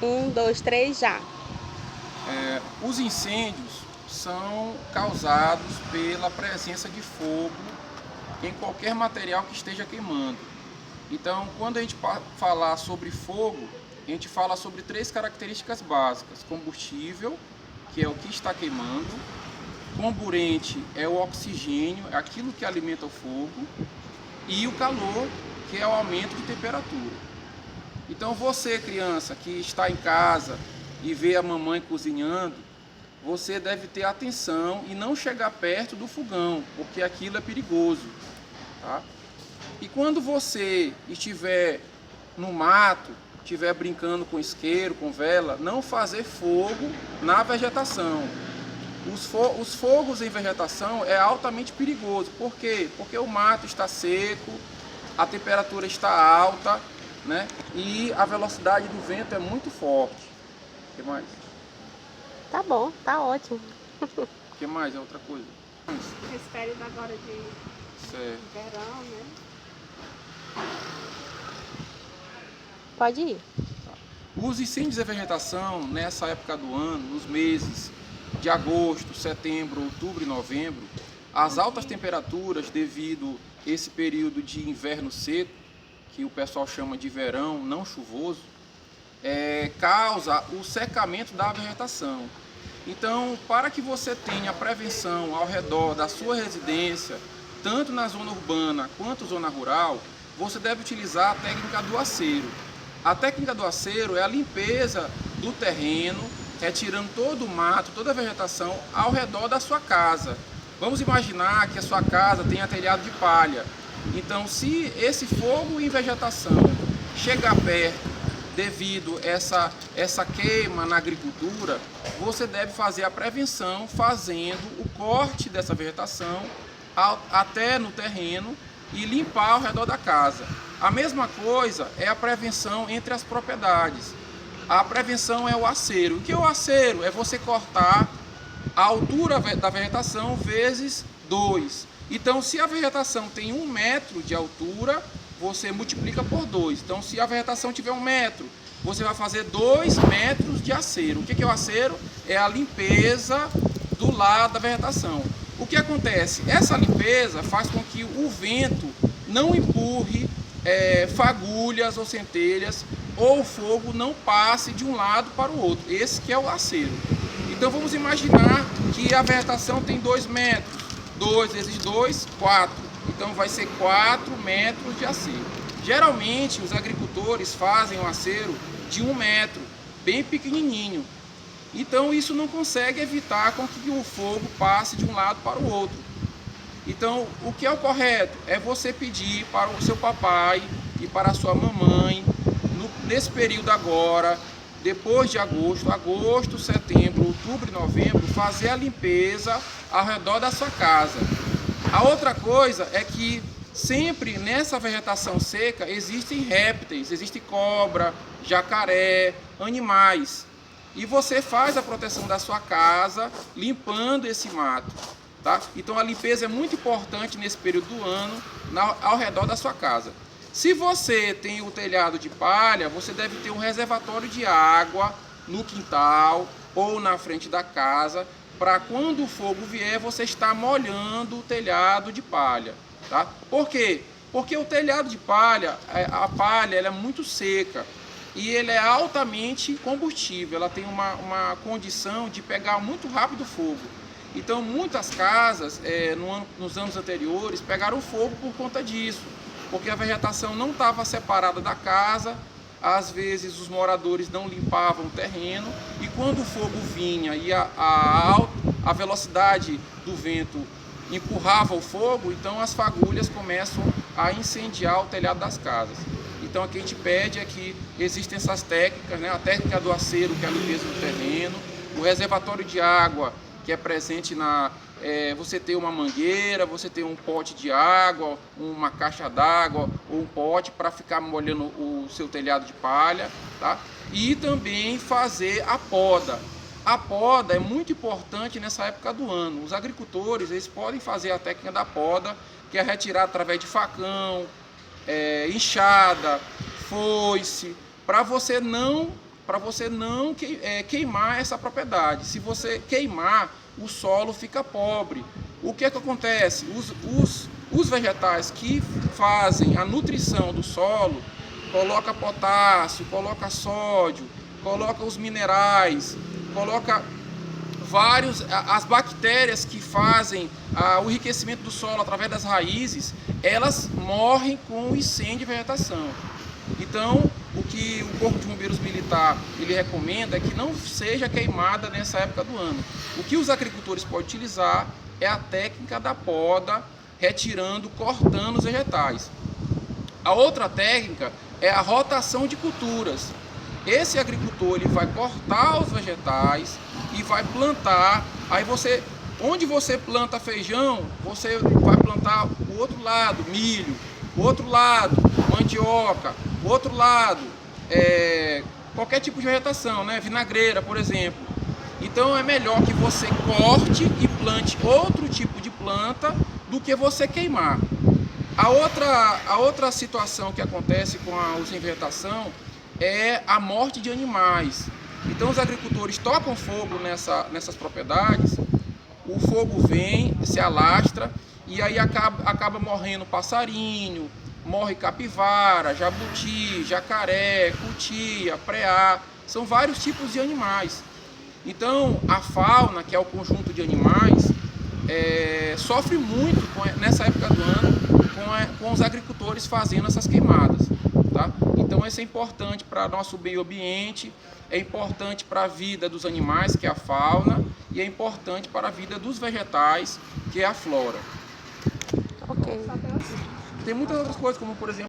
Um, dois, três, já. Os incêndios são causados pela presença de fogo em qualquer material que esteja queimando. Então, quando a gente falar sobre fogo, a gente fala sobre três características básicas: combustível, que é o que está queimando; comburente é o oxigênio, é aquilo que alimenta o fogo; e o calor, que é o aumento de temperatura. Então você, criança, que está em casa e vê a mamãe cozinhando, você deve ter atenção e não chegar perto do fogão, porque aquilo é perigoso, tá? E quando você estiver no mato, estiver brincando com isqueiro, com vela, não fazer fogo na vegetação. Os fogos em vegetação é altamente perigoso. Por quê? Porque o mato está seco, a temperatura está alta, né? E a velocidade do vento é muito forte. O que mais? Tá bom, tá ótimo. O que mais? É outra coisa. Esse período agora de Certo. verão, né? Pode ir. Os incêndios de vegetação, nessa época do ano, nos meses de agosto, setembro, outubro e novembro, as altas temperaturas devido a esse período de inverno seco, que o pessoal chama de verão não chuvoso, causa o secamento da vegetação. Então, para que você tenha prevenção ao redor da sua residência, tanto na zona urbana quanto zona rural, você deve utilizar a técnica do aceiro. A técnica do aceiro é a limpeza do terreno, retirando todo o mato, toda a vegetação ao redor da sua casa. Vamos imaginar que a sua casa tenha telhado de palha. Então, se esse fogo em vegetação chegar perto devido a essa queima na agricultura, você deve fazer a prevenção fazendo o corte dessa vegetação até no terreno e limpar ao redor da casa. A mesma coisa é a prevenção entre as propriedades. A prevenção é o aceiro. O que é o aceiro? É você cortar a altura da vegetação vezes 2. Então, se a vegetação tem 1 metro de altura, você multiplica por 2. Então, se a vegetação tiver 1 metro, você vai fazer 2 metros de aceiro. O que é o aceiro? É a limpeza do lado da vegetação. O que acontece? Essa limpeza faz com que o vento não empurre fagulhas ou centelhas, ou o fogo não passe de um lado para o outro. Esse que é o aceiro. Então vamos imaginar que a vegetação tem 2 metros. 2 vezes 2, 4. Então vai ser 4 metros de aceiro. Geralmente os agricultores fazem um aceiro de 1 metro, bem pequenininho. Então isso não consegue evitar com que o fogo passe de um lado para o outro. Então o que é o correto? É você pedir para o seu papai e para a sua mamãe, nesse período agora, depois de agosto, setembro, outubro e novembro, fazer a limpeza ao redor da sua casa. A outra coisa é que sempre nessa vegetação seca existem répteis, existe cobra, jacaré, animais. E você faz a proteção da sua casa limpando esse mato, tá? Então a limpeza é muito importante nesse período do ano ao redor da sua casa. Se você tem o telhado de palha, você deve ter um reservatório de água no quintal ou na frente da casa, para quando o fogo vier, você estar molhando o telhado de palha, tá? Por quê? Porque o telhado de palha, a palha ela é muito seca e ele é altamente combustível, ela tem uma condição de pegar muito rápido fogo. Então muitas casas, nos anos anteriores, pegaram fogo por conta disso, porque a vegetação não estava separada da casa, às vezes os moradores não limpavam o terreno, e quando o fogo vinha e a velocidade do vento empurrava o fogo, então as fagulhas começam a incendiar o telhado das casas. Então o que a gente pede é que existem essas técnicas, né? A técnica do aceiro, que é a limpeza do terreno, o reservatório de água, que é presente você tem uma mangueira, você tem um pote de água, uma caixa d'água ou um pote para ficar molhando o seu telhado de palha, tá? E também fazer a poda. A poda é muito importante nessa época do ano. Os agricultores, eles podem fazer a técnica da poda, que é retirar através de facão, enxada, foice, para você não para você não queimar essa propriedade. Se você queimar, o solo fica pobre. O que é que acontece? Os vegetais que fazem a nutrição do solo, coloca potássio, coloca sódio, coloca os minerais, coloca as bactérias que fazem o enriquecimento do solo através das raízes, elas morrem com o incêndio de vegetação. Então, o que o Corpo de Bombeiros Militar ele recomenda é que não seja queimada nessa época do ano. O que os agricultores podem utilizar é a técnica da poda, retirando, cortando os vegetais. A outra técnica é a rotação de culturas. Esse agricultor ele vai cortar os vegetais e vai plantar. Aí onde você planta feijão, você vai plantar o outro lado milho, o outro lado mandioca, o outro lado qualquer tipo de vegetação, né? Vinagreira, por exemplo. Então é melhor que você corte e plante outro tipo de planta do que você queimar. A outra situação que acontece com a uso em vegetação é a morte de animais. Então os agricultores tocam fogo nessas propriedades, o fogo vem, se alastra e aí acaba morrendo passarinho, morre capivara, jabuti, jacaré, cutia, preá, são vários tipos de animais. Então a fauna, que é o conjunto de animais, sofre muito nessa época do ano com os agricultores fazendo essas queimadas. Tá? Então isso é importante para nosso meio ambiente, é importante para a vida dos animais, que é a fauna, e é importante para a vida dos vegetais, que é a flora. Ok. Só tem assim. Tem muitas outras coisas, como por exemplo